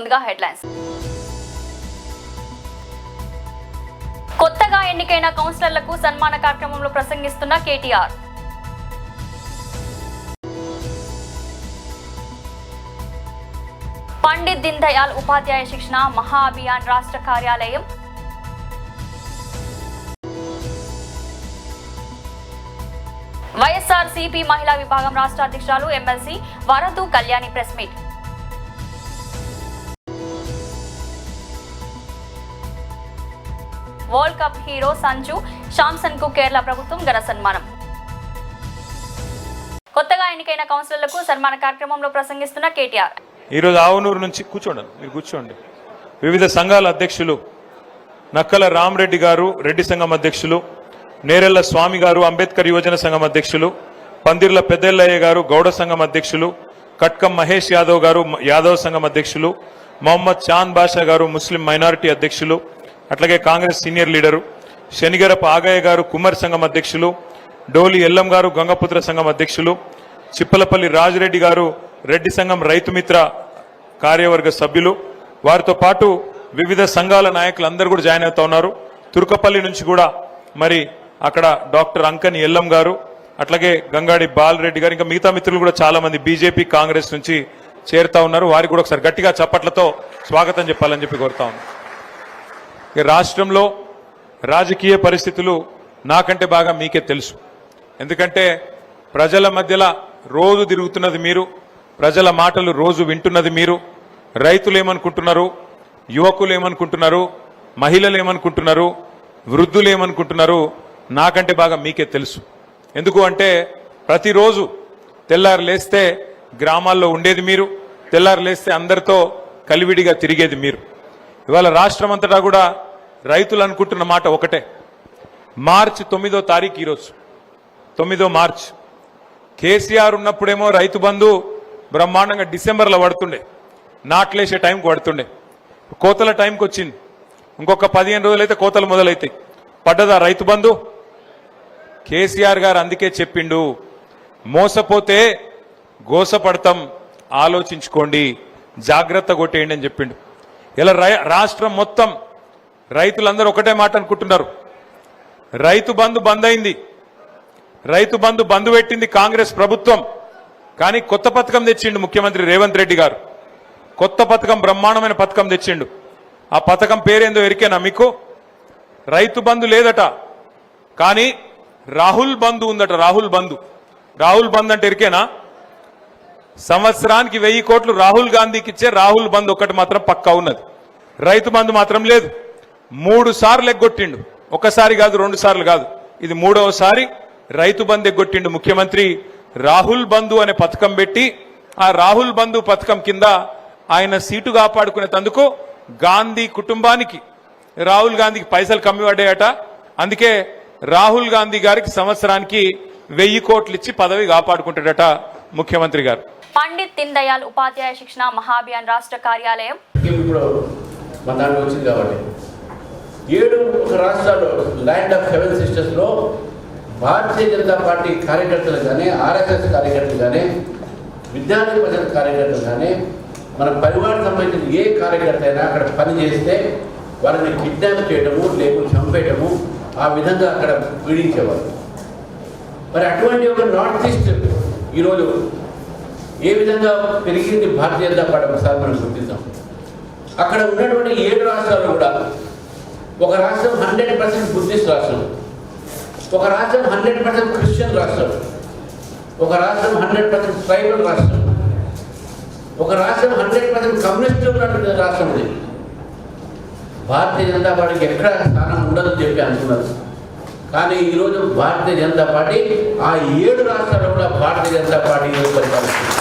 ముందుగా హెడ్లైన్స్. కొత్తగా ఎన్నికైన కౌన్సిలర్లకు సన్మాన కార్యక్రమంలో ప్రసంగిస్తున్న కేటీఆర్. పండిత్ దీన్ దయాళ్ ఉపాధ్యాయ శిక్షణ మహా అభియాన్ రాష్ట్ర కార్యాలయం. వైఎస్ఆర్సీపీ మహిళా విభాగం రాష్ట్ర అధ్యక్షురాలు MLC Varadu Kalyani press meet. World cup hero Sanju Samson కు కేరళ ప్రభుత్వం ఘన సన్మానం. కొత్తగా ఎన్నికైన కౌన్సిలర్లకు సన్మాన కార్యక్రమంలో ప్రసంగిస్తున్న కేటీఆర్. ఈరోజు ఆవునూరు నుంచి కూర్చోండి. వివిధ సంఘాల అధ్యక్షులు నక్కల రామరెడ్డి గారు రెడ్డి సంఘం అధ్యక్షులు, నేరెళ్ల స్వామి గారు అంబేద్కర్ యువజన సంఘం అధ్యక్షులు, పందిర్ల పెద్దెల్లయ్య గారు గౌడ సంఘం అధ్యక్షులు, కట్కం మహేష్ యాదవ్ గారు యాదవ్ సంఘం అధ్యక్షులు, మొహమ్మద్ చాంద్ బాషా గారు ముస్లిం మైనారిటీ అధ్యక్షులు, అట్లాగే కాంగ్రెస్ సీనియర్ లీడరు శనిగరప ఆగయ్య గారు కుమ్మర్ సంఘం అధ్యక్షులు, డోలి ఎల్లం గారు గంగపుత్ర సంఘం అధ్యక్షులు, చిప్పలపల్లి రాజిరెడ్డి గారు రెడ్డి సంఘం రైతు మిత్ర కార్యవర్గ సభ్యులు, వారితో పాటు వివిధ సంఘాల నాయకులు అందరూ కూడా జాయిన్ అవుతా ఉన్నారు. తుర్కపల్లి నుంచి కూడా మరి అక్కడ డాక్టర్ అంకని ఎల్లం గారు, అట్లాగే గంగాడి బాలరెడ్డి గారు, ఇంకా మిగతా మిత్రులు కూడా చాలా మంది బీజేపీ కాంగ్రెస్ నుంచి చేరుతా ఉన్నారు. వారికి కూడా ఒకసారి గట్టిగా చప్పట్లతో స్వాగతం చెప్పాలని చెప్పి కోరుతా ఉన్నాను. రాష్ట్రంలో రాజకీయ పరిస్థితులు నాకంటే బాగా మీకే తెలుసు. ఎందుకంటే ప్రజల మధ్యలో రోజు తిరుగుతున్నది మీరు, ప్రజల మాటలు రోజు వింటున్నది మీరు. రైతులు ఏమనుకుంటున్నారు, యువకులు ఏమనుకుంటున్నారు, మహిళలు ఏమనుకుంటున్నారు, వృద్ధులు ఏమనుకుంటున్నారు నాకంటే బాగా మీకే తెలుసు. ఎందుకు అంటే ప్రతిరోజు తెల్లారు లేస్తే గ్రామాల్లో ఉండేది మీరు, తెల్లారు లేస్తే అందరితో కలివిడిగా తిరిగేది మీరు. ఇవాళ రాష్ట్రం అంతటా కూడా రైతులు అనుకుంటున్న మాట ఒకటే. మార్చి 9వ తారీఖు ఈరోజు 9వ మార్చి. కేసీఆర్ ఉన్నప్పుడేమో రైతు బంధు బ్రహ్మాండంగా డిసెంబర్లో పడుతుండే, నాట్లేసే టైంకి పడుతుండే. కోతల టైంకి వచ్చింది, ఇంకొక 15 రోజులైతే కోతలు మొదలైతాయి. పడ్డదా రైతు బంధు? కేసీఆర్ గారు అందుకే చెప్పిండు, మోసపోతే గోసపడతాం, ఆలోచించుకోండి, జాగ్రత్త కొట్టేయండి అని చెప్పిండు. ఇలా రాష్ట్రం మొత్తం రైతులందరూ ఒకటే మాట అనుకుంటున్నారు, రైతు బంధు బంద్ అయింది, రైతు బంధు బంద్ పెట్టింది కాంగ్రెస్ ప్రభుత్వం. కానీ కొత్త పథకం తెచ్చిండు ముఖ్యమంత్రి రేవంత్ రెడ్డి గారు. కొత్త పథకం, బ్రహ్మాండమైన పథకం తెచ్చిండు. ఆ పథకం పేరేందో ఎరికేనా మీకు? రైతు బంధు లేదట, కానీ రాహుల్ బంధు ఉందట. రాహుల్ బంధు అంటే ఎరికేనా? సంవత్సరానికి 1000 కోట్లు రాహుల్ గాంధీకి ఇచ్చే రాహుల్ బంధు ఒకటి మాత్రం పక్కా ఉన్నది. రైతు బంధు మాత్రం లేదు. 3 సార్లు ఎగ్గొట్టిండు, ఒకసారి కాదు, 2 సార్లు కాదు, ఇది 3వసారి రైతు బంధు ఎగ్గొట్టిండు ముఖ్యమంత్రి. రాహుల్ బంధు అనే పథకం పెట్టి ఆ రాహుల్ బంధు పథకం కింద ఆయన సీటు కాపాడుకునేందుకు గాంధీ కుటుంబానికి, రాహుల్ గాంధీకి పైసలు కమ్మి పడ్డాయట. అందుకే రాహుల్ గాంధీ గారికి సంవత్సరానికి 1000 కోట్లు ఇచ్చి పదవి కాపాడుకుంటాడట ముఖ్యమంత్రి గారు. పండిత్ దీన్ దయాళ్ ఉపాధ్యాయ శిక్షణ మహా అభియాన్ రాష్ట్ర కార్యాలయం మన దాంట్లో వచ్చింది కాబట్టి 7 రాష్ట్రాలు ల్యాండ్ ఆఫ్ 7 సిస్టర్స్ లో భారతీయ జనతా పార్టీ కార్యకర్తలు కానీ, ఆర్ఎస్ఎస్ కార్యకర్తలు కానీ, విద్యార్థి పరిషత్ కార్యకర్తలు కానీ, మన పరివారం సంబంధించిన ఏ కార్యకర్త అయినా అక్కడ పని చేస్తే వారిని కిడ్నాప్ చేయడము, లేకపోతే చంపేయడము, ఆ విధంగా అక్కడ పీడించేవారు. మరి అటువంటి ఒక నార్త్ ఈస్ట్ ఈరోజు ఏ విధంగా పెరిగింది భారతీయ జనతా పార్టీ ఒకసారి మనం గుర్తిద్దాం. అక్కడ ఉన్నటువంటి 7 రాష్ట్రాలు కూడా, ఒక రాష్ట్రం 100% బుద్ధిస్ట్ రాష్ట్రం, ఒక రాష్ట్రం 100% క్రిస్టియన్ రాష్ట్రం, ఒక రాష్ట్రం 100% ట్రైబల్ రాష్ట్రం, ఒక రాష్ట్రం 100% కమ్యూనిస్ట్ ఉన్నటువంటి రాష్ట్రం ఉంది. భారతీయ జనతా పార్టీకి ఎక్కడ స్థానం ఉండదని చెప్పి అనుకున్నారు. కానీ ఈరోజు భారతీయ జనతా పార్టీ ఆ 7 రాష్ట్రాల్లో కూడా భారతీయ జనతా పార్టీ పరిపాలిస్తుంది.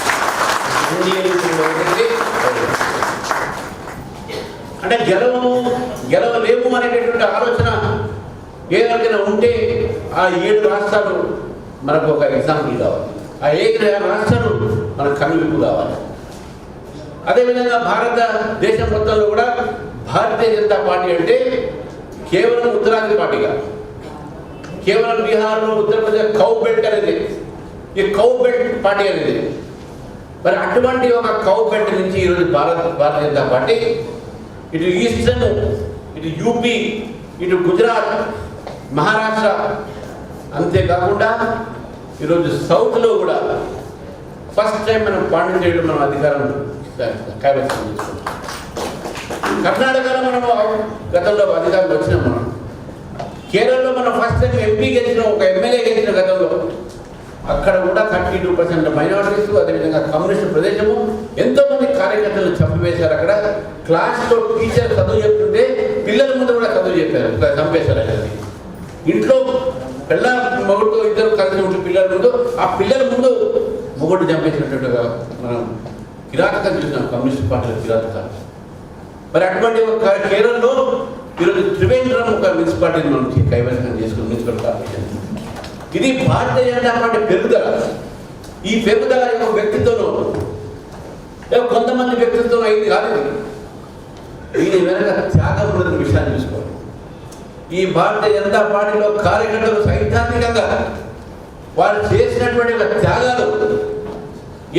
అంటే గెలవలేము అనేటటువంటి ఆలోచన ఏదైనా ఉంటే ఆ 7 రాష్ట్రాలు మనకు ఒక ఎగ్జాంపుల్ కావాలి. ఆ 7 రాష్ట్రాలు మనకు కనువిప్పు కావాలి. అదేవిధంగా భారతదేశం మొత్తంలో కూడా భారతీయ జనతా పార్టీ అంటే కేవలం ఉత్తరాది పార్టీగా, కేవలం బీహార్లో, ఉత్తరప్రదేశ్ కౌ బెల్ట్ అనేది, ఈ కౌ బెల్ట్ పార్టీ అనేది మరి అటువంటి ఒక కౌపెట్ నుంచి ఈరోజు భారతీయ జనతా పార్టీ ఇటు ఈస్టర్న్, ఇటు యూపీ, ఇటు గుజరాత్, మహారాష్ట్ర, అంతేకాకుండా ఈరోజు సౌత్లో కూడా ఫస్ట్ టైం మనం పాండిచేయుడు మనం అధికారం కైవసం చేసుకున్నాం. కర్ణాటకలో మనం గతంలో అధికారం వచ్చినాం. మనం కేరళలో మనం ఫస్ట్ టైం ఎంపీ గెలిచిన, ఒక ఎమ్మెల్యే గెలిచిన గతంలో. అక్కడ కూడా 32% మైనారిటీస్, అదేవిధంగా కమ్యూనిస్ట్ ప్రదేశము, ఎంతోమంది కార్యకర్తలు చంపివేశారు. అక్కడ క్లాస్లో టీచర్ చదువు చెప్తుంటే పిల్లల ముందు కూడా చదువు చెప్పారు, చంపేశారు. అక్కడ ఇంట్లో పిల్ల మొగుడుతో ఇద్దరు కలిసి ఉంటే పిల్లల ముందు, ఆ పిల్లల ముందు మొగుడు చంపేసినట్టుగా మనం కిరాతకాలు చూసినాం, కమ్యూనిస్ట్ పార్టీల కిరాతకాలు. మరి అటువంటి ఒక కేరళలో ఈరోజు త్రివేంద్రం ఒక మున్సిపాలిటీని మనం కైవసం చేసుకుని మున్సిపల్ కార్పొరేషన్. ఇది భారతీయ జనతా పార్టీ పెరుగుదల. ఈ పెరుగుదల యొక్క వ్యక్తిత్వంలో కొంతమంది వ్యక్తిత్వం అయింది కాదు. దీని వెనక త్యాగం ఉన్న విషయాన్ని చూసుకోవాలి. ఈ భారతీయ జనతా పార్టీలో కార్యకర్తలు సైద్ధాంతికంగా వారు చేసినటువంటి త్యాగాలు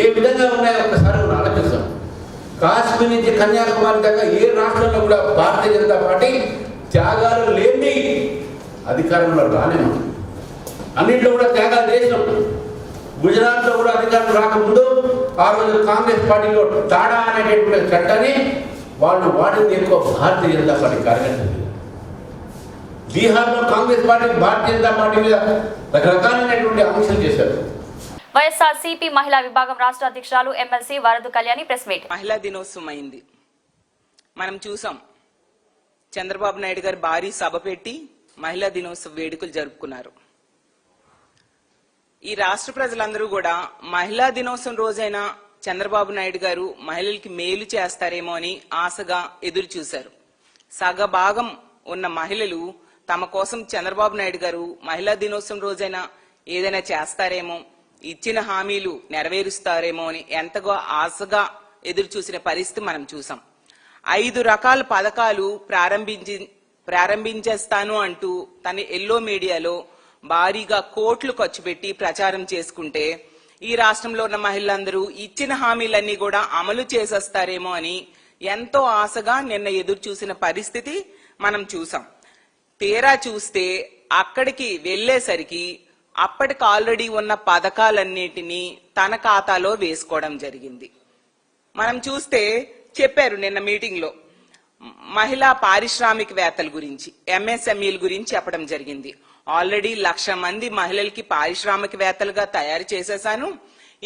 ఏ విధంగా ఉన్నాయో ఒక్కసారి మనం ఆలోచిస్తాం. కాశ్మీర్ నుంచి కన్యాకుమారి దాకా ఏ రాష్ట్రంలో కూడా భారతీయ జనతా పార్టీ త్యాగాలు లేని అధికారంలో రాలేము. అన్నింటిలో కూడా త్యాగాలు చేసినాం. గుజరాత్లో కూడా అధికారం రాకముందు ఆ రోజు కాంగ్రెస్ పార్టీలో టాడా అనేటటువంటి చట్టాన్ని వాళ్ళు వాడింది ఎక్కువ భారతీయ జనతా పార్టీ కార్యకర్తలు. బీహార్లో కాంగ్రెస్ పార్టీ భారతీయ జనతా పార్టీ మీద రకరకాలైనటువంటి ఆంక్షలు చేశారు. వైఎస్ఆర్సీపీ మహిళా విభాగం రాష్ట్ర అధ్యక్షురాలు MLC Varadu Kalyani press meet. మహిళా దినోత్సవం అయింది. మనం చూసాం, చంద్రబాబు నాయుడు గారు భారీ సభ పెట్టి మహిళా దినోత్సవ వేడుకలు జరుపుకున్నారు. ఈ రాష్ట్ర ప్రజలందరూ కూడా మహిళా దినోత్సవం రోజైనా చంద్రబాబు నాయుడు గారు మహిళలకి మేలు చేస్తారేమో అని ఆశగా ఎదురు చూశారు. సగభాగం ఉన్న మహిళలు తమ కోసం చంద్రబాబు నాయుడు గారు మహిళా దినోత్సవం రోజైనా ఏదైనా చేస్తారేమో, ఇచ్చిన హామీలు నెరవేరుస్తారేమో అని ఎంతగా ఆశగా ఎదురు చూసిన పరిస్థితి మనం చూసాం. 5 రకాల పథకాలు ప్రారంభించేస్తాను అంటూ తన ఎల్లో మీడియాలో భారీగా కోట్లు ఖర్చు పెట్టి ప్రచారం చేసుకుంటే ఈ రాష్ట్రంలో ఉన్న మహిళలందరూ ఇచ్చిన హామీలన్నీ కూడా అమలు చేసేస్తారేమో అని ఎంతో ఆశగా నిన్న ఎదురు చూసిన పరిస్థితి మనం చూసాం. తీరా చూస్తే అక్కడికి వెళ్లేసరికి అప్పటికి ఆల్రెడీ ఉన్న పథకాలన్నిటినీ తన ఖాతాలో వేసుకోవడం జరిగింది. మనం చూస్తే చెప్పారు నిన్న మీటింగ్ లో మహిళా పారిశ్రామికవేత్తల గురించి, ఎంఎస్ఎంఈల గురించి చెప్పడం జరిగింది. ఆల్రెడీ 1,00,000 మంది మహిళలకి పారిశ్రామికవేత్తలుగా తయారు చేసేసాను,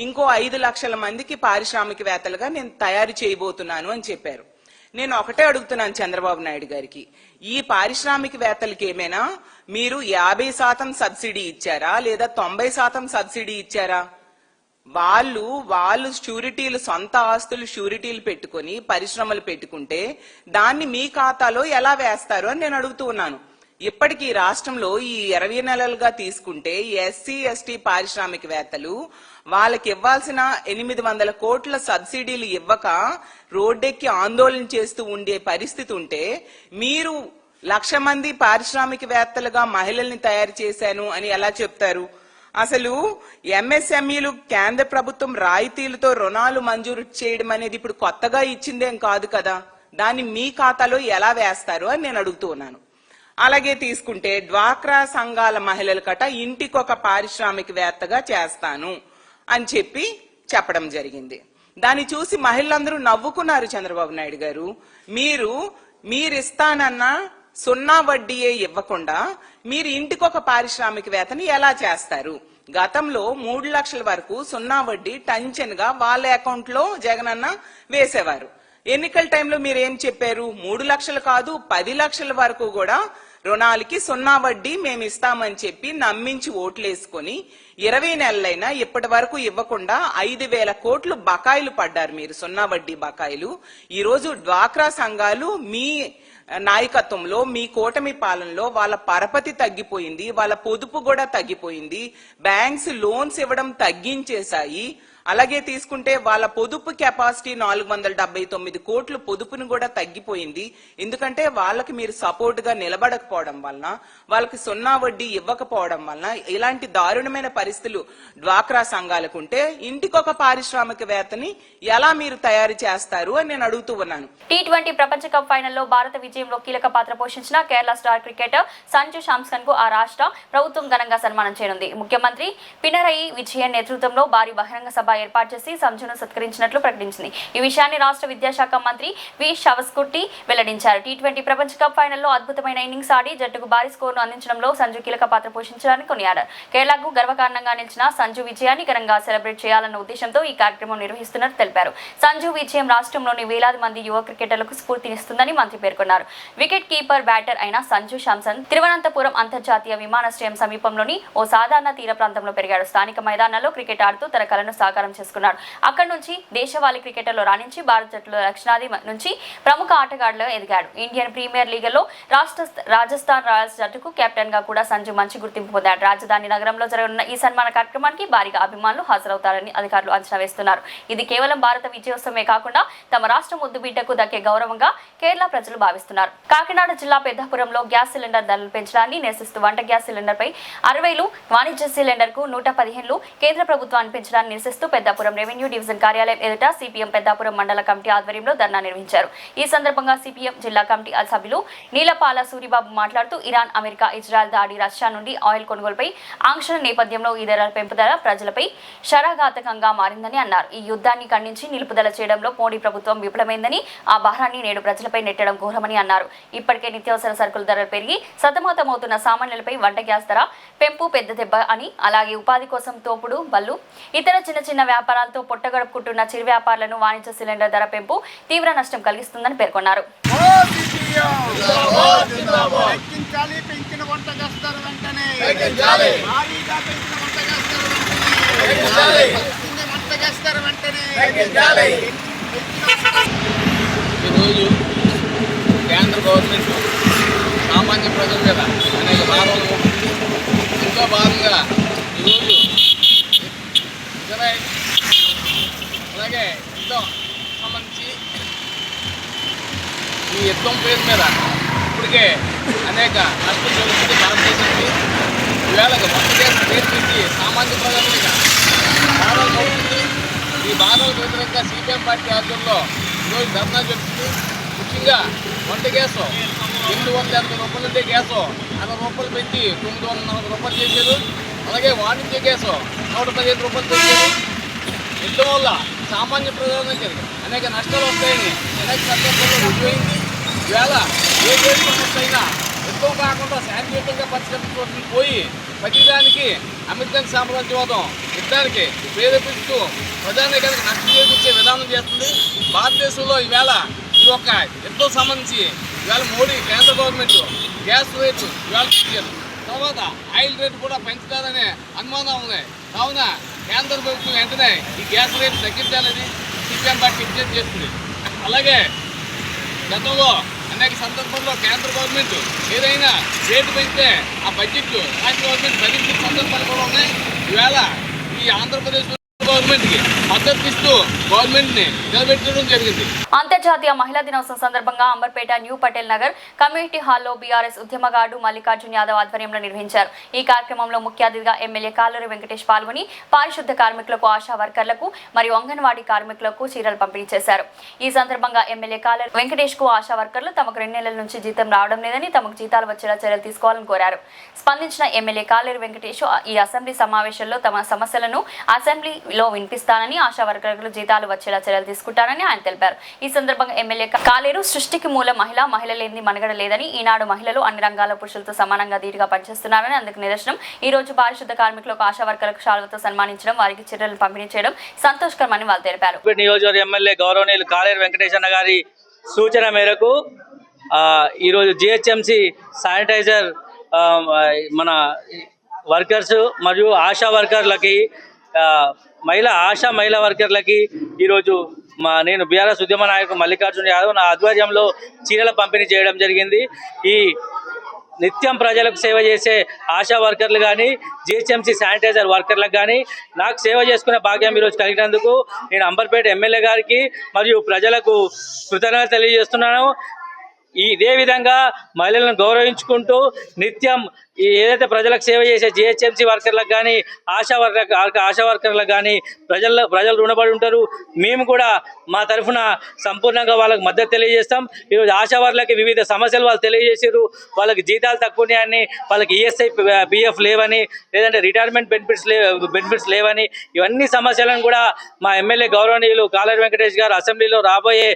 ఇంకో 5 లక్షల మందికి పారిశ్రామికవేత్తలుగా నేను తయారు చేయబోతున్నాను అని చెప్పారు. నేను ఒకటే అడుగుతున్నాను చంద్రబాబు నాయుడు గారికి, ఈ పారిశ్రామికవేత్తలకి ఏమైనా మీరు 50% సబ్సిడీ ఇచ్చారా లేదా 90% సబ్సిడీ ఇచ్చారా? వాళ్ళు షూరిటీలు, సొంత ఆస్తులు షూరిటీలు పెట్టుకుని పరిశ్రమలు పెట్టుకుంటే దాన్ని మీ ఖాతాలో ఎలా వేస్తారు అని నేను అడుగుతూ ఉన్నాను. ఇప్పటికీ రాష్ట్రంలో ఈ 20 నెలలుగా తీసుకుంటే ఎస్సీ ఎస్టీ పారిశ్రామికవేత్తలు వాళ్ళకి ఇవ్వాల్సిన 800 కోట్ల సబ్సిడీలు ఇవ్వక రోడ్డెక్కి ఆందోళన చేస్తూ ఉండే పరిస్థితి ఉంటే మీరు 1,00,000 మంది పారిశ్రామికవేత్తలుగా మహిళల్ని తయారు చేశాను అని ఎలా చెప్తారు? అసలు ఎంఎస్ఎంఈలు కేంద్ర ప్రభుత్వం రాయితీలతో రుణాలు మంజూరు చేయడం అనేది ఇప్పుడు కొత్తగా ఇచ్చిందేం కాదు కదా, దాన్ని మీ ఖాతాలో ఎలా వేస్తారు అని నేను అడుగుతూ ఉన్నాను. అలాగే తీసుకుంటే డ్వాక్రా సంఘాల మహిళల కట ఇంటికొక పారిశ్రామికవేత్తగా చేస్తాను అని చెప్పడం జరిగింది. దాన్ని చూసి మహిళలందరూ నవ్వుకున్నారు. చంద్రబాబు నాయుడు గారు, మీరిస్తానన్న 0 వడ్డీయే ఇవ్వకుండా మీరు ఇంటికొక పారిశ్రామికవేత్తని ఎలా చేస్తారు? గతంలో 3 లక్షల వరకు 0 వడ్డీ టెన్షన్ గా వాళ్ళ అకౌంట్ లో జగనన్న వేసేవారు. ఎన్నికల టైంలో మీరు ఏం చెప్పారు? 3 లక్షలు కాదు 10 లక్షల వరకు కూడా రుణాలకి 0 వడ్డీ మేము ఇస్తామని చెప్పి నమ్మించి ఓట్లేసుకొని 20 నెలలైనా ఇప్పటి వరకు ఇవ్వకుండా 5,000 కోట్లు బకాయిలు పడ్డారు మీరు, 0 వడ్డీ బకాయిలు. ఈ రోజు డ్వాక్రా సంఘాలు మీ నాయకత్వంలో, మీ కూటమి పాలనలో వాళ్ళ పరపతి తగ్గిపోయింది, వాళ్ళ పొదుపు కూడా తగ్గిపోయింది, బ్యాంక్స్ లోన్స్ ఇవ్వడం తగ్గించేశాయి. అలాగే తీసుకుంటే వాళ్ళ పొదుపు కెపాసిటీ 479 కోట్లు పొదుపును కూడా తగ్గిపోయింది. ఎందుకంటే వాళ్ళకి మీరు సపోర్ట్ గా నిలబడకపోవడం వలన, వాళ్ళకి సున్నా వడ్డీ ఇవ్వకపోవడం వలన ఇలాంటి దారుణమైన పరిస్థితులు డ్వాక్రా సంఘాలకు ఉంటే ఇంటికొక పారిశ్రామికవేత్తని ఎలా మీరు తయారు చేస్తారు అని నేను అడుగుతూ ఉన్నాను. T20 ప్రపంచ కప్ ఫైనల్లో భారత విజయంలో కీలక పాత్ర పోషించిన కేరళ స్టార్ క్రికెటర్ సంజు శాంసన్ కు ఆ రాష్ట్ర ప్రభుత్వం ఘనంగా సన్మానం చేయనుంది. ముఖ్యమంత్రి పినరయి విజయన్ నేతృత్వంలో భారీ బహిరంగ సభ ఏర్పాటు చేసి సంజును సత్కరించినట్లు ప్రకటించింది. ఈ విషయాన్ని రాష్ట్ర విద్యాశాఖ మంత్రి వి శవస్కుట్టి వెల్లడించారు. T20 ప్రపంచ కప్ ఫైనల్లో అద్భుతమైన ఇన్నింగ్స్ ఆడి జట్టుకు భారీ స్కోర్ను అందించడంలో సంజు కీలక పాత్ర పోషించడానికి కొనియాడారు. కేరళకు గర్వకారణంగా నిలిచిన సంజు విజయాన్ని ఘనంగా సెలబ్రేట్ చేయాలన్న ఉద్దేశంతో ఈ కార్యక్రమం నిర్వహిస్తున్నట్టు తెలిపారు. సంజు విజయం రాష్ట్రంలోని వేలాది మంది యువ క్రికెటర్లకు స్ఫూర్తినిస్తుందని మంత్రి పేర్కొన్నారు. వికెట్ కీపర్ బ్యాటర్ అయిన సంజు శాంసన్ తిరువనంతపురం అంతర్జాతీయ విమానాశ్రయం సమీపంలోని ఓ సాధారణ తీర ప్రాంతంలో పెరిగాడు. స్థానిక మైదానాల్లో క్రికెట్ ఆడుతూ తన కలను సాకారం చేసుకున్నాడు. అక్కడి నుంచి దేశవాళీ క్రికెటర్లో రాణించి భారత జట్టులో దక్షిణాది నుంచి ప్రముఖ ఆటగాళ్లుగా ఎదిగాడు. ఇండియన్ ప్రీమియర్ లీగ్లో రాజస్థాన్ రాయల్స్ జట్టుకు కెప్టెన్ గా కూడా సంజు మంచి గుర్తింపు పొందాడు. రాజధాని నగరంలో జరగనున్న ఈ సన్మాన కార్యక్రమానికి భారీగా అభిమానులు హాజరవుతారని అధికారులు అంచనా వేస్తున్నారు. ఇది కేవలం భారత విజయోత్సవమే కాకుండా తమ రాష్ట్ర ముద్దు బిడ్డకు దక్కే గౌరవంగా కేరళ ప్రజలు భావిస్తున్నారు. కాకినాడ జిల్లా పెద్దాపురంలో గ్యాస్ సిలిండర్ ధరలు పెంచడాన్ని నిరసిస్తూ వంట గ్యాస్ సిలిండర్ పై 60,000, వాణిజ్య సిలిండర్ కు 115 కేంద్ర ప్రభుత్వాన్ని పెంచడాన్ని నిరసిస్తూ పెద్దాపురం రెవెన్యూ డివిజన్ కార్యాలయం ఎదుట సిపిఎం పెద్దాపురం మండల కమిటీ ఆధ్వర్యంలో ధర్నా నిర్వహించారు. ఈ సందర్భంగా సిపిఎం జిల్లా కమిటీ సభ్యులు నీలపాల సూరిబాబు మాట్లాడుతూ ఇరాన్, అమెరికా, ఇజ్రాయెల్ దాడి, రష్యా నుండి ఆయిల్ కొనుగోలుపై ఆంక్షల నేపథ్యంలో ఈ ధరల పెంపుదల ప్రజలపై శరాఘాతకంగా మారిందని అన్నారు. ఈ యుద్ధాన్ని ఖండించి నిలుపుదల చేయడంలో మోడీ ప్రభుత్వం విఫలమైందని, ఆ భారాన్ని నేడు ప్రజలపై నెట్టడం ఘోరమని అన్నారు. ఇప్పటికే నిత్యావసర సరుకుల ధరలు పెరిగి సతమతమవుతున్న సామాన్యులపై వంట గ్యాస్ ధర పెంపు పెద్ద దెబ్బ అని, అలాగే ఉపాధి కోసం తోపుడు బళ్ళు, ఇతర చిన్న చిన్న వ్యాపారాలతో పొట్టగడుపుకుంటున్న చిరు వ్యాపారులను వాణిజ్య సిలిండర్ ధర పెంపు తీవ్ర నష్టం కలిగిస్తుందని పేర్కొన్నారు. ఈరోజు కేంద్ర గవర్నమెంట్ సామాన్య ప్రజల మీద అనేక భావాలు ఎంతో భాగంగా ఈరోజు ఇజ్రాయెల్ అలాగే యుద్ధం సంబంధించి ఈ యుద్ధం పేరు మీద ఇప్పటికే అనేక నష్టం జరుగుతుంది భారతదేశానికి. ఈవేళ వంట గ్యాస్ రేట్ పెట్టి సామాన్య ప్రజల మీద బాధలు పడుతుంది. ఈ బాధలకు వ్యతిరేకంగా సిపిఎం పార్టీ ఆధ్వర్యంలో ఈరోజు ధర్నా జరుగుతుంది. ముఖ్యంగా వంట గ్యాసు 880 రూపాయలు ఉంటే గ్యాసు 60 రూపాయలు పెట్టి 940 రూపాయలు చేశారు. అలాగే వాణిజ్య గ్యాసు 115 రూపాయలు పెంచారు. యుద్ధం వల్ల సామాన్య ప్రజలకి అనేక నష్టాలు వస్తాయని అనేక సందర్భాల్లో రుజువైంది. ఈవేళ ఏ దేశ సమస్య అయినా యుద్ధం కాకుండా శాంతియుతంగా పరిష్కరించుకోవాల్సి పోయి ప్రతిదానికి అమెరికన్ సామ్రాజ్యవాదం యుద్ధానికి ప్రేరేపిస్తూ ప్రజానీకానికి నష్టం చేకూర్చే విధానం చేస్తుంది. భారతదేశంలో ఈవేళ ఈ యొక్క యుద్ధం సంబంధించి ఈవేళ మోడీ కేంద్ర గవర్నమెంట్ గ్యాస్ రేటు ఈవేళ పెంచారు. తర్వాత ఆయిల్ రేటు కూడా పెంచుతారనే అనుమానం ఉంది. కావున కేంద్ర ప్రభుత్వం వెంటనే ఈ గ్యాస్ రేటు తగ్గించాలని సిపిఎం పార్టీ విజ్ఞప్తి చేస్తుంది. అలాగే గతంలో అనేక సందర్భాల్లో కేంద్ర గవర్నమెంట్ ఏదైనా రేటు పెంచితే ఆ బడ్జెట్ రాష్ట్ర గవర్నమెంట్ భరించిన సందర్భాలు కూడా ఉన్నాయి. ఈవేళ ఈ ఆంధ్రప్రదేశ్ గవర్నమెంట్కి మద్దతు ఇస్తూ గవర్నమెంట్ని నిలబెట్టడం జరిగింది. అంతర్జాతీయ మహిళా దినోత్సవం సందర్భంగా అంబర్పేట న్యూ పటేల్ నగర్ కమ్యూనిటీ హాల్లో బీఆర్ఎస్ ఉద్యమగాడు మల్లికార్జున్ యాదవ్ ఆధ్వర్యంలో నిర్వహించారు. ఈ కార్యక్రమంలో ముఖ్య అతిథిగా ఎమ్మెల్యే కాలూరి వెంకటేష్ పాల్గొని పారిశుద్ధ కార్మికులకు, ఆశా వర్కర్లకు మరియు అంగన్వాడీ కార్మికులకు చీరలు పంపిణీ చేశారు. ఈ సందర్భంగా ఎమ్మెల్యే కాలూరి వెంకటేష్ కు ఆశా వర్కర్లు తమకు 2 నెలల నుంచి జీతం రావడం లేదని, తమకు జీతాలు వచ్చేలా చర్యలు తీసుకోవాలని కోరారు. స్పందించిన ఎమ్మెల్యే కాలూరి వెంకటేష్ ఈ అసెంబ్లీ సమావేశంలో తమ సమస్యలను అసెంబ్లీలో వినిపిస్తానని, ఆశా వర్కర్లకు జీతాలు వచ్చేలా చర్యలు తీసుకుంటానని ఆయన తెలిపారు. ఈ సందర్భంగా ఎమ్మెల్యే కాలేరు సృష్టికి మూల మహిళ లేని మనుగడ లేదని, ఈనాడు మహిళలు అన్ని రంగాల పురుషులతో సమానంగా ధీటుగా పనిచేస్తున్నారని, అందుకు నిదర్శనం ఈ రోజు పారిశుద్ధ కార్మికులకు, ఆశా వర్కర్లకు శాలువతో సన్మానించడం, వారికి చర్యలు పంపిణీ చేయడం సంతోషకరమని వాళ్ళు తెలిపారు. నియోజకవర్గ ఎమ్మెల్యే గౌరవనీయులు కాలేరు వెంకటేశ్వర గారి సూచన మేరకు ఈరోజు జిహెచ్ఎంసి శానిటైజర్ మన వర్కర్స్ మరియు ఆశా వర్కర్లకి మహిళా వర్కర్లకి ఈరోజు నేను బీఆర్ఎస్ ఉద్యమ నాయకుడు మల్లికార్జున యాదవ్ నా ఆధ్వర్యంలో చీరల పంపిణీ చేయడం జరిగింది. ఈ నిత్యం ప్రజలకు సేవ చేసే ఆశా వర్కర్లు కానీ జిహెచ్ఎంసీ శానిటైజర్ వర్కర్లకు కానీ నాకు సేవ చేసుకునే భాగ్యం ఈరోజు కలిగినందుకు నేను అంబర్పేట ఎమ్మెల్యే గారికి మరియు ప్రజలకు కృతజ్ఞతలు తెలియజేస్తున్నాను. ఇదే విధంగా మహిళలను గౌరవించుకుంటూ నిత్యం ఏదైతే ప్రజలకు సేవ చేసే జిహెచ్ఎంసీ వర్కర్లకు కానీ ఆశా వర్కర్లకు కానీ ప్రజలు రుణపడి ఉంటారు. మేము కూడా మా తరఫున సంపూర్ణంగా వాళ్ళకి మద్దతు తెలియజేస్తాం. ఈరోజు ఆశా వర్కర్లకి వివిధ సమస్యలు వాళ్ళు తెలియజేసారు. వాళ్ళకి జీతాలు తక్కువని, వాళ్ళకి ఈఎస్ఐ పిఎఫ్ లేవని, లేదంటే రిటైర్మెంట్ బెనిఫిట్స్ లేవని, ఇవన్నీ సమస్యలను కూడా మా ఎమ్మెల్యే గౌరవనీయులు కాలేరు వెంకటేష్ గారు అసెంబ్లీలో రాబోయే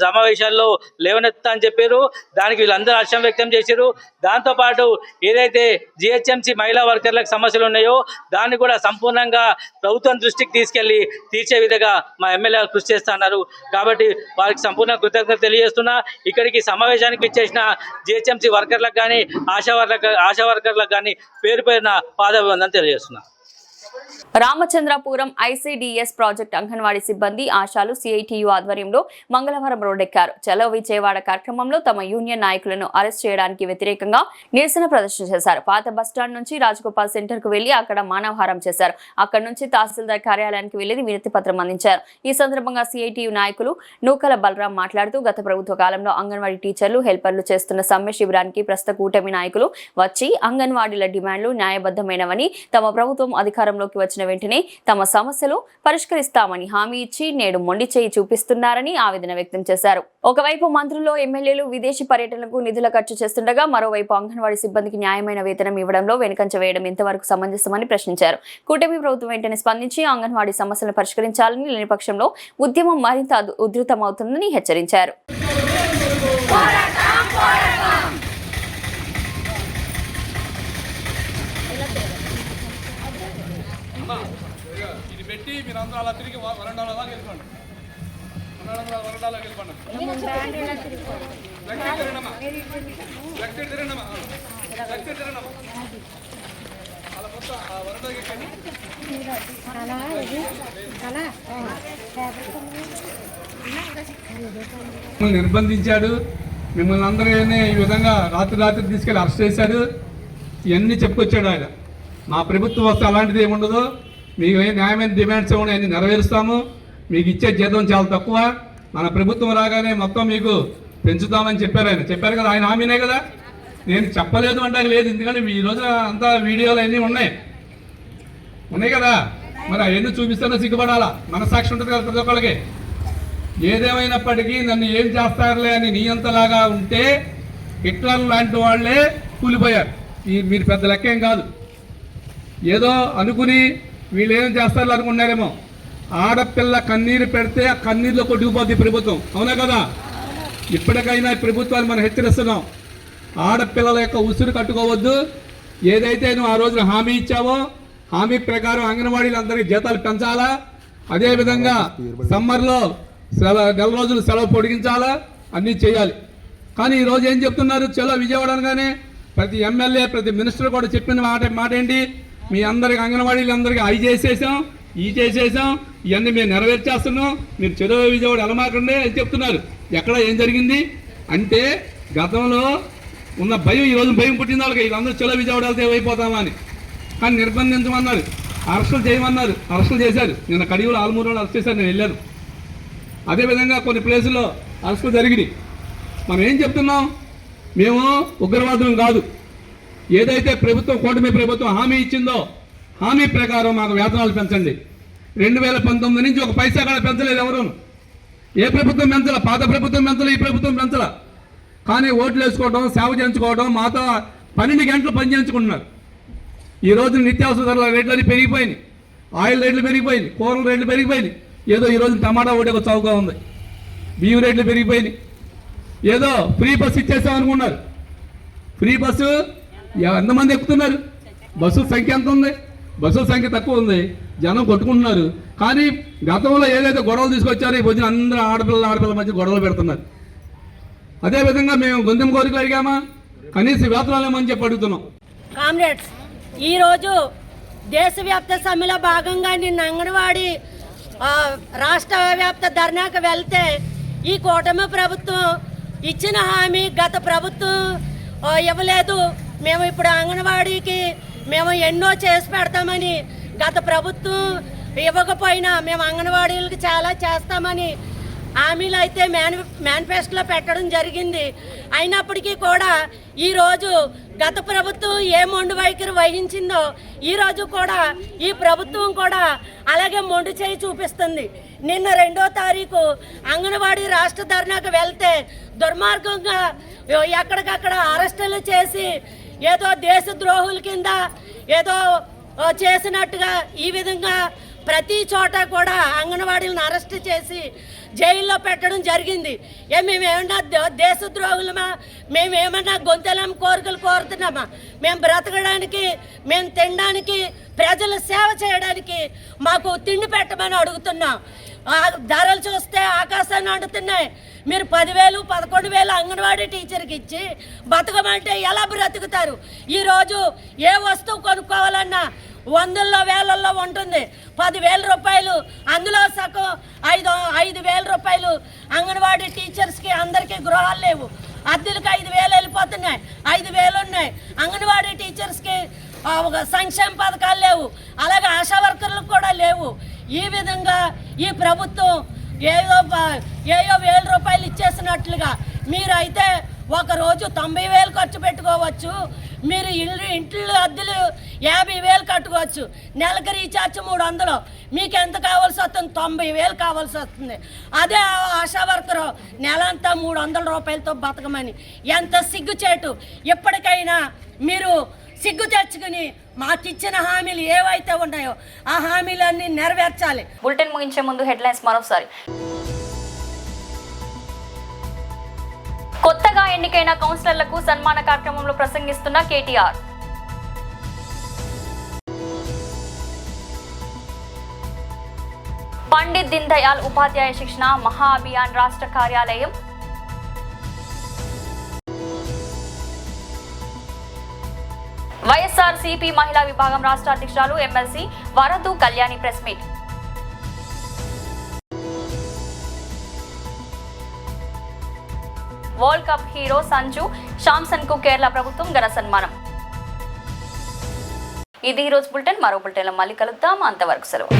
సమావేశాల్లో లేవనెత్తా అని చెప్పారు. దానికి వీళ్ళందరూ హర్షం వ్యక్తం చేశారు. దాంతోపాటు ఏదైతే జిహెచ్ఎంసీ మహిళా వర్కర్లకు సమస్యలు ఉన్నాయో దాన్ని కూడా సంపూర్ణంగా ప్రభుత్వం దృష్టికి తీసుకెళ్లి తీర్చే విధంగా మా ఎమ్మెల్యే కృషి చేస్తున్నారు. కాబట్టి వారికి సంపూర్ణ కృతజ్ఞత తెలియజేస్తున్నా. ఇక్కడికి సమావేశానికి ఇచ్చేసిన జిహెచ్ఎంసీ వర్కర్లకు కానీ ఆశా వర్కర్లకు కానీ పేరు పేరున పాదాభివందనం తెలియజేస్తున్నా. రామచంద్రపురం ఐసీడీఎస్ ప్రాజెక్ట్ అంగన్వాడీ సిబ్బంది ఆశాలు సిఐటియు ఆధ్వర్యంలో మంగళవారం రోడ్డెక్కారు. చలో విజయవాడ కార్యక్రమంలో తమ యూనియన్ నాయకులను అరెస్ట్ చేయడానికి వ్యతిరేకంగా నిరసన ప్రదర్శన చేశారు. పాత బస్టాండ్ నుంచి రాజగోపాల్ సెంటర్ కు వెళ్లి అక్కడ మానవహారం చేశారు. అక్కడి నుంచి తహసీల్దార్ కార్యాలయానికి వెళ్లి వినతి పత్రం అందించారు. ఈ సందర్భంగా సిఐటియు నాయకులు నూకల బలరాం మాట్లాడుతూ గత ప్రభుత్వ కాలంలో అంగన్వాడీ టీచర్లు హెల్పర్లు చేస్తున్న సమ్మె శిబిరానికి ప్రస్తుత కూటమి నాయకులు వచ్చి అంగన్వాడీల డిమాండ్లు న్యాయబద్ధమైనవని, తమ ప్రభుత్వం అధికారంలోకి వచ్చిన వెంటనే తమ సమస్యలు పరిష్కరిస్తామని హామీ ఇచ్చి నేడు మొండి చేయి చూపిస్తున్నారని ఆవేదన వ్యక్తం చేశారు. ఒకవైపు మంత్రులు ఎమ్మెల్యేలు విదేశీ పర్యటనకు నిధుల ఖర్చు చేస్తుండగా మరోవైపు అంగన్వాడీ సిబ్బందికి న్యాయమైన వేతనం ఇవ్వడంలో వెనుకంచ వేయడం ఎంతవరకు సమంజసమని ప్రశ్నించారు. కూటమి ప్రభుత్వం వెంటనే స్పందించి అంగన్వాడీ సమస్యలను పరిష్కరించాలని, లేని పక్షంలో ఉద్యమం మరింత ఉధృతమవుతుందని హెచ్చరించారు. ఇది పెట్టి మీరు అందరూ అలా తిరిగి వరండాలో దాకా వెళ్ళిపోండి. వరండాలోకి వెళ్ళిపోండి. అలా మొత్తం ఆ వరండాకి ఎక్కండి. నిర్బంధించాడు, మిమ్మల్ని అందరినీ ఈ విధంగా రాత్రి తీసుకెళ్ళి అరెస్ట్ చేశాడు. ఇవన్నీ చెప్పుకొచ్చాడు ఆయన. మా ప్రభుత్వం వస్తే అలాంటిది ఏముండదు, మీకు ఏ న్యాయమైన డిమాండ్స్ ఏమన్నా అన్ని నెరవేరుస్తాము, మీకు ఇచ్చే జీతం చాలా తక్కువ, మన ప్రభుత్వం రాగానే మొత్తం మీకు పెంచుతామని చెప్పారు కదా, ఆయన హామీనే కదా. నేను చెప్పలేదు అంటే లేదు, ఎందుకంటే ఈ రోజున అంతా వీడియోలు అన్నీ ఉన్నాయి కదా. మరి అవన్నీ చూపిస్తేనే సిగ్గుపడాలా, మనసాక్షి ఉంటుంది కదా ప్రతి ఒక్కళ్ళకి. ఏదేమైనప్పటికీ నన్ను ఏం చేస్తారులే అని నీ అంతలాగా ఉంటే హిట్లర్ లాంటి వాళ్ళే కూలిపోయారు. మీరు పెద్ద లెక్కేం కాదు. ఏదో అనుకుని వీళ్ళు ఏం చేస్తారు అనుకున్నారేమో. ఆడపిల్ల కన్నీరు పెడితే ఆ కన్నీరులో కొట్టుకుపోద్ది ప్రభుత్వం, అవునా కదా. ఇప్పటికైనా ప్రభుత్వాన్ని మనం హెచ్చరిస్తున్నాం, ఆడపిల్లల యొక్క ఉసురు కట్టుకోవద్దు. ఏదైతే నువ్వు ఆ రోజున హామీ ఇచ్చావో హామీ ప్రకారం అంగన్వాడీలందరికీ జీతాలు పెంచాలా, అదేవిధంగా సమ్మర్లో నెల రోజులు సెలవు పొడిగించాలా, అన్నీ చేయాలి. కానీ ఈరోజు ఏం చెప్తున్నారు, చలో విజయవాడ అనగానే ప్రతి ఎమ్మెల్యే ప్రతి మినిస్టర్ కూడా చెప్పిన మాట ఏంటి, మీ అందరికి అంగన్వాడీలందరికీ అవి చేసేసాం, ఈ చేసేసాం, ఇవన్నీ మేము నెరవేర్చేస్తున్నాం, మీరు చలో విజయవాడ వెళ్ళమాకండి అని చెప్తున్నారు. ఎక్కడ ఏం జరిగింది అంటే గతంలో ఉన్న భయం ఈరోజు భయం పుట్టింది వాళ్ళకి, వీళ్ళందరూ చలో విజయవాడ వెళ్తే ఏమైపోతామా అని. కానీ నిర్బంధించమన్నారు, అరెస్టులు చేయమన్నారు, అరెస్టులు చేశారు. నిన్న కడియూరు ఆల్మూరు వాళ్ళు అరెస్ట్ చేశారు, నేను వెళ్ళాను. అదేవిధంగా కొన్ని ప్లేసుల్లో అరెస్టులు జరిగినాయి. మనం ఏం చెప్తున్నాం, మేము ఉగ్రవాదులం కాదు. ఏదైతే ప్రభుత్వం కూటమి ప్రభుత్వం హామీ ఇచ్చిందో హామీ ప్రకారం మాకు వేతనాలు పెంచండి. 2019 నుంచి ఒక పైసా కూడా పెంచలేదు ఎవరు. ఏ ప్రభుత్వం పెంచాల, పాత ప్రభుత్వం పెంచాల, ఈ ప్రభుత్వం పెంచాల. కానీ ఓట్లు వేసుకోవడం, సేవ చేయించుకోవడం, మాతో 12 గంటలు పని చేయించుకుంటున్నారు. ఈరోజు నిత్యావసర ధరల రేట్లన్నీ పెరిగిపోయినాయి, ఆయిల్ రేట్లు పెరిగిపోయినాయి, కూరల రేట్లు పెరిగిపోయినాయి. ఏదో ఈరోజు టమాటా ఒకటి ఒక చౌకగా ఉంది, బియ్యం రేట్లు పెరిగిపోయినాయి. ఏదో ఫ్రీ బస్సు ఇచ్చేసామనుకున్నారు. ఫ్రీ బస్సు ఎంతమంది ఎక్కుతున్నారు, బస్సుల సంఖ్య ఎంత ఉంది, బస్సుల సంఖ్య తక్కువ ఉంది, జనం కొట్టుకుంటున్నారు. కానీ గతంలో ఏదైతే గొడవలు తీసుకొచ్చారో ఈ పొద్దున అందరూ ఆడపిల్లల మధ్య గొడవలు పెడుతున్నారు. అదేవిధంగా మేము గొంతెం కోరికలు అడిగామా, కనీస వేతనాలు ఏమని చెప్పి అడుగుతున్నాం. కామ్రేడ్స్, ఈరోజు దేశవ్యాప్త సమ్మెలో భాగంగా నిన్న అంగన్వాడీ రాష్ట్ర వ్యాప్త ధర్నాకు వెళ్తే ఈ కూటమి ప్రభుత్వం ఇచ్చిన హామీ గత ప్రభుత్వం ఇవ్వలేదు, మేము ఇప్పుడు అంగన్వాడీకి మేము ఎన్నో చేసి పెడతామని, గత ప్రభుత్వం ఇవ్వకపోయినా మేము అంగన్వాడీలకు చాలా చేస్తామని హామీలు అయితే మేనిఫెస్టోలో పెట్టడం జరిగింది. అయినప్పటికీ కూడా ఈరోజు గత ప్రభుత్వం ఏ మొండు వైఖరి వహించిందో ఈరోజు కూడా ఈ ప్రభుత్వం కూడా అలాగే మొండు చేయి చూపిస్తుంది. నిన్న 2వ తారీఖు అంగన్వాడీ రాష్ట్ర ధర్నాకు వెళ్తే దుర్మార్గంగా ఎక్కడికక్కడ అరెస్టులు చేసి ఏదో దేశద్రోహుల కింద ఏదో చేసినట్టుగా ఈ విధంగా ప్రతి చోట కూడా అంగన్వాడీలను అరెస్ట్ చేసి జైల్లో పెట్టడం జరిగింది. మేమేమన్నా దేశద్రోహులమా? మేమేమన్నా గొంతెలం కోరికలు కోరుతున్నామా? మేము బ్రతకడానికి, మేము తినడానికి, ప్రజల సేవ చేయడానికి మాకు తిండి పెట్టమని అడుగుతున్నాం. ధరలు చూస్తే ఆకాశాన్ని అంటున్నాయి. మీరు 10,000, 11,000 అంగన్వాడీ టీచర్కి ఇచ్చి బతకమంటే ఎలా బ్రతుకుతారు? ఈరోజు ఏ వస్తువు కొనుక్కోవాలన్నా వందల్లో వేలల్లో ఉంటుంది. 10,000 రూపాయలు, అందులో సగం 5,000 రూపాయలు అంగన్వాడీ టీచర్స్కి అందరికీ గృహాలు లేవు. అద్దెలకు 5,000 వెళ్ళిపోతున్నాయి, 5,000 ఉన్నాయి. అంగన్వాడీ టీచర్స్కి సంక్షేమ పథకాలు లేవు, అలాగే ఆశా వర్కర్లకు కూడా లేవు. ఈ విధంగా ఈ ప్రభుత్వం ఏదో 1,000 రూపాయలు ఇచ్చేసినట్లుగా మీరైతే ఒకరోజు 90,000 ఖర్చు పెట్టుకోవచ్చు. మీరు ఇంట్లో అద్దెలు 50,000 కట్టుకోవచ్చు. నెలకు రీఛార్జ్ 300. మీకు ఎంత కావాల్సి వస్తుంది? 90,000 కావాల్సి వస్తుంది. అదే ఆశా వర్కరు నెలంతా 300 రూపాయలతో బతకమని. ఎంత సిగ్గుచేటు! ఎప్పటికైనా మీరు సిగ్గు తెచ్చుకుని మాకిచ్చిన హామీలు ఏవైతే ఉన్నాయో ఆ హామీలన్నీ నెరవేర్చాలి. బులెటిన్ ముగించే ముందు హెడ్లైన్స్ మరోసారి. కొత్తగా ఎన్నికైన కౌన్సిలర్లకు సన్మాన కార్యక్రమంలో ప్రసంగిస్తున్న కేటీఆర్. పండిత్ దీన్ దయాళ్ ఉపాధ్యాయ శిక్షణ మహా అభియాన్ రాష్ట్ర కార్యాలయం. వైఎస్ఆర్సీపీ మహిళా విభాగం రాష్ట్ర అధ్యక్షురాలు MLC Varadu Kalyani press meet. World cup hero Sanju Samson కు కేరళ ప్రభుత్వం ఘన సన్మానం. ఇది ఈరోజు బులెటిన్. మరో బులెటిన్లో మళ్ళీ కలుద్దాం. అంతవరకు సెలవు.